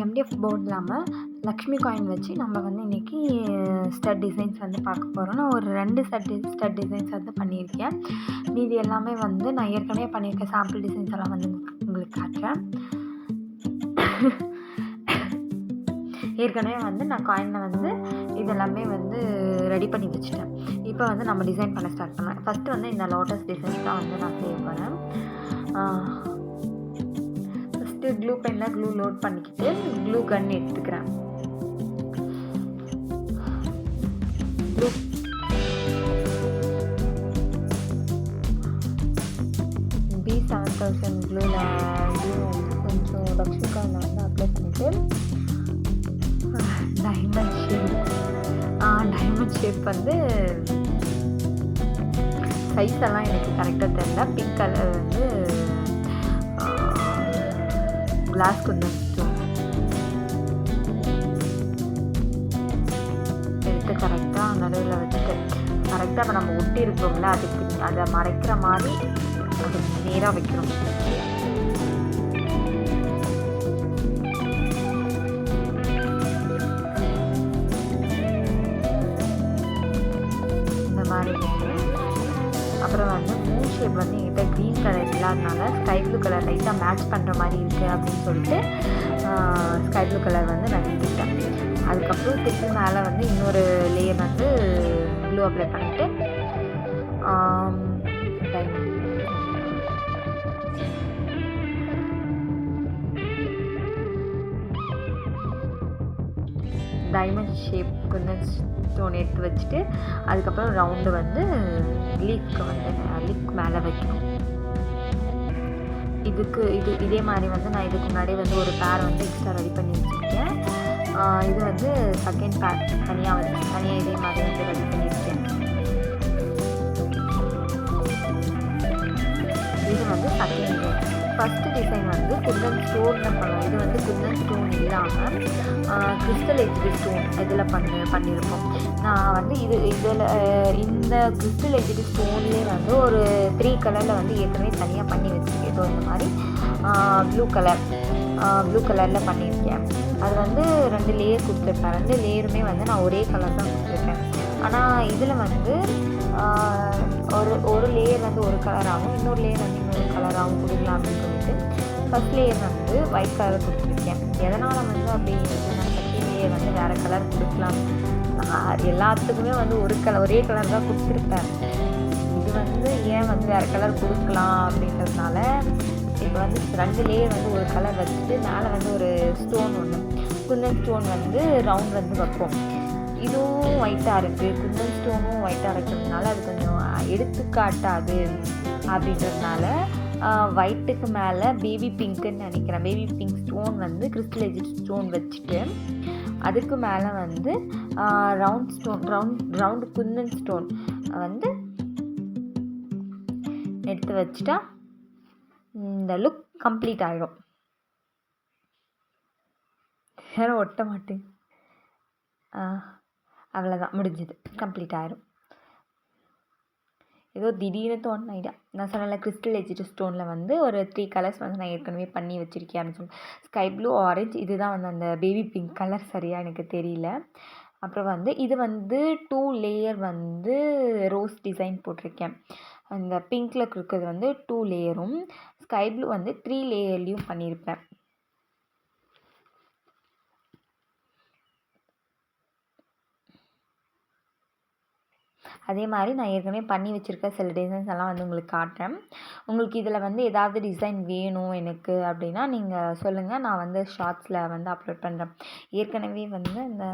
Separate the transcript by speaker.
Speaker 1: MDF board இல்லாமல் Lakshmi coin வச்சு நம்ம வந்து இன்றைக்கி ஸ்டட் டிசைன்ஸ் வந்து பார்க்க போகிறோம். நான் ஒரு 2 ஸ்டட் டிசைன்ஸ் வந்து பண்ணியிருக்கேன். மீதி எல்லாமே வந்து நான் ஏற்கனவே பண்ணியிருக்கேன். சாம்பிள் டிசைன்ஸ் எல்லாம் வந்து உங்களுக்கு காட்டுறேன். ஏற்கனவே வந்து நான் காயினில் வந்து இதெல்லாமே வந்து ரெடி பண்ணி வச்சுட்டேன். இப்போ வந்து நம்ம டிசைன் பண்ண ஸ்டார்ட் பண்ணலாம். ஃபஸ்ட்டு வந்து இந்த லோட்டஸ் டிசைன்ஸ் தான் வந்து நான் செய்ய போகிறேன். ஃபஸ்ட்டு க்ளூ பெனில் க்ளூ லோட் பண்ணிக்கிட்டு க்ளூ கன் எடுத்துக்கிறேன். க்ளூ B7000 க்ளூவில் கொஞ்சம் லக்ஷ்மி காயினில் வந்து அப்ளை பண்ணிவிட்டு டைமண்ட் ஷேப் வந்து சைஸ் எல்லாம் எனக்கு கரெக்டாக தெரியல. பிங்க் கலர் வந்து கிளாஸ் கொஞ்சம் எடுத்து கரெக்டாக நடுவில் வச்சுட்டு கரெக்டாக இப்போ நம்ம ஒட்டி இருக்கோம்ல அதுக்கு அதை மறைக்கிற மாதிரி அது நேராக வைக்கணும். அப்புறம் வந்து மூன் ஷேப் வந்து என்கிட்ட க்ரீன் கலர் இல்லாதனால ஸ்கை ப்ளூ கலர் லைட்டாக மேட்ச் பண்ணுற மாதிரி இருக்குது அப்படின்னு சொல்லிட்டு ஸ்கை ப்ளூ கலர் வந்து நான் எடுத்துக்கிட்டேன். அதுக்கப்புறம் திருப்பி மேலே வந்து இன்னொரு லேயர் வந்து ப்ளூ அப்ளை பண்ணிவிட்டு டைமண்ட் ஷேப் கொஞ்சம் ஸ்டோன் எடுத்து வச்சுட்டு அதுக்கப்புறம் ரவுண்டு வந்து லீக் மேலே வைக்கணும். இதே மாதிரி வந்து நான் இதுக்கு முன்னாடி வந்து ஒரு பேர் வந்து எக்ஸ்ட்ரா ரெடி பண்ணி வச்சுருக்கேன். இது வந்து செகண்ட் பேர் தனியாக இதே மாதிரி வந்து ரெடி பண்ணியிருக்கேன். இது வந்து செகண்ட் ஃபஸ்ட்டு டிசைன் வந்து குந்தன் ஸ்டோனில் பண்ணுவோம். இது வந்து குந்தன் ஸ்டோன் இல்லாமல் கிறிஸ்டல் எஜ்டு ஸ்டோன் இதில் பண்ணியிருக்கோம். நான் வந்து இந்த கிறிஸ்டல் எஜ்டு ஸ்டோன்லேயே வந்து ஒரு 3 கலரில் வந்து ஏற்கனவே தனியாக பண்ணி வச்சுருக்கேன். இதோ இந்த மாதிரி ப்ளூ கலரில் பண்ணியிருக்கேன். அது வந்து 2 லேயர் கொடுத்துருப்பேன். 2 லேயருமே வந்து நான் ஒரே கலர் தான் கொடுத்துருப்பேன். ஆனால் இதில் வந்து ஒரு லேயர் வந்து ஒரு கலராகவும் இன்னொரு லேயர் வந்து இன்னொரு கலராகவும் கொடுக்கலாம் அப்படின்னு சொல்லிட்டு ஃபஸ்ட் லேயர் வந்து ஒயிட் கலர் கொடுத்துருக்கேன். எதனால் வந்து அப்படி நான் செகண்ட் லேயர் வந்து வேறு கலர் கொடுக்கலாம். எல்லாத்துக்குமே வந்து ஒரே கலர் தான் கொடுத்துருப்பேன். இது வந்து ஏன் வந்து வேறு கலர் கொடுக்கலாம் அப்படின்றதுனால இப்போ வந்து 2 லேயர் வந்து ஒரு கலர் வச்சுட்டு மேலே வந்து ஒரு ஸ்டோன் ஒன்று குந்தன் ஸ்டோன் வந்து ரவுண்ட் வந்து வைப்போம். இதுவும் ஒயிட்டாக இருக்குது, குந்தன் ஸ்டோனும் ஒயிட்டாக இருக்கிறதுனால அது கொஞ்சம் எடுத்துக்காட்டாது அப்படின்றதுனால ஒயிட்டுக்கு மேலே பேபி பிங்க்குன்னு நினைக்கிறேன். பேபி பிங்க் ஸ்டோன் வந்து கிறிஸ்டல் எஜ்டு ஸ்டோன் வச்சுட்டு அதுக்கு மேலே வந்து ரவுண்டு குந்தன் ஸ்டோன் வந்து எடுத்து வச்சுட்டா இந்த லுக் கம்ப்ளீட் ஆகிடும். யாரும் ஒட்ட மாட்டேன். அவ்வளோதான், முடிஞ்சுது, கம்ப்ளீட் ஆகிடும். ஏதோ திடீர்னு தோணுன ஐடியா. நான் சொன்னல கிறிஸ்டல் எஜ்டு ஸ்டோனில் வந்து ஒரு 3 கலர்ஸ் வந்து நான் ஏற்கனவே பண்ணி வச்சுருக்கேன் அப்படின்னு சொல்லி ஸ்கை ப்ளூ, ஆரஞ்சு, இதுதான் வந்து அந்த பேபி பிங்க் கலர் சரியாக எனக்கு தெரியல. அப்புறம் வந்து இது வந்து 2 லேயர் வந்து ரோஸ் டிசைன் போட்டிருக்கேன். அந்த பிங்க்கில் இருக்கிறது வந்து 2 லேயரும் ஸ்கை ப்ளூ வந்து 3 லேயர்லேயும் பண்ணியிருப்பேன். அதே மாதிரி நான் ஏற்கனவே பண்ணி வச்சுருக்க சில டிசைன்ஸ் எல்லாம் வந்து உங்களுக்கு காட்டுறேன். உங்களுக்கு இதில் வந்து ஏதாவது டிசைன் வேணும் எனக்கு அப்படின்னா நீங்கள் சொல்லுங்கள். நான் வந்து ஷார்ட்ஸில் வந்து அப்லோட் பண்ணுறேன். ஏற்கனவே வந்து இந்த